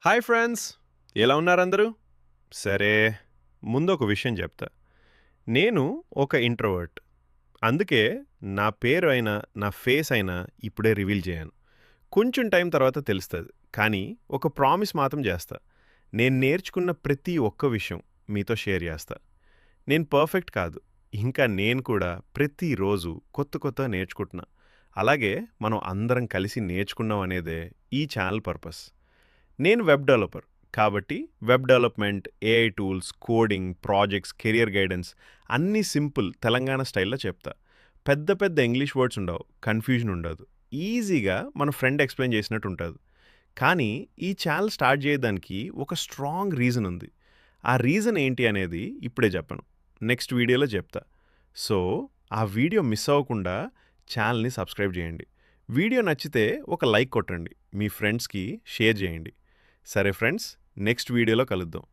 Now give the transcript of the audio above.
Hi friends, ఎలా ఉన్నారందరూ? సరే, ముందొక విషయం చెప్తా. నేను ఒక ఇంట్రోవర్ట్. అందుకే నా పేరు అయినా, నా ఫేస్ అయినా ఇప్పుడే రివీల్ చేయను. కొంచెం టైం తర్వాత తెలుస్తది. కానీ ఒక ప్రామిస్ మాత్రం చేస్తా. నేను నేర్చుకున్న ప్రతి ఒక్క విషయం మీతో షేర్ చేస్తా. నేను పర్ఫెక్ట్ కాదు. ఇంకా నేను కూడా ప్రతిరోజు కొత్త నేర్చుకుంటున్నా. అలాగే మనం అందరం కలిసి నేర్చుకున్నాం అనేదే ఈ ఛానల్ పర్పస్. నేను వెబ్ డెవలపర్. కాబట్టి web development, AI tools, coding, projects, career guidance అన్నీ సింపుల్ తెలంగాణ స్టైల్‌లో చెప్తా. పెద్ద ఇంగ్లీష్ వర్డ్స్ ఉండవు. కన్‌ఫ్యూజన్ ఉండదు. ఈజీగా మన ఫ్రెండ్ ఎక్స్‌ప్లెయిన్ చేసినట్టు ఉంటది. కానీ ఈ ఛానల్ స్టార్ట్ చేయడానికి ఒక స్ట్రాంగ్ రీజన్ ఉంది. ఆ రీజన్ ఏంటి అనేది ఇప్పుడే చెప్పను. నెక్స్ట్ వీడియోలో చెప్తా. సో, ఆ వీడియో మిస్ అవ్వకుండా ఛానల్‌ని సబ్స్క్రైబ్ చేయండి. వీడియో నచ్చితే ఒక లైక్ కొట్టండి. మీ ఫ్రెండ్స్‌కి షేర్ చేయండి. సరే ఫ్రెండ్స్, నెక్స్ట్ వీడియోలో కలుద్దాం.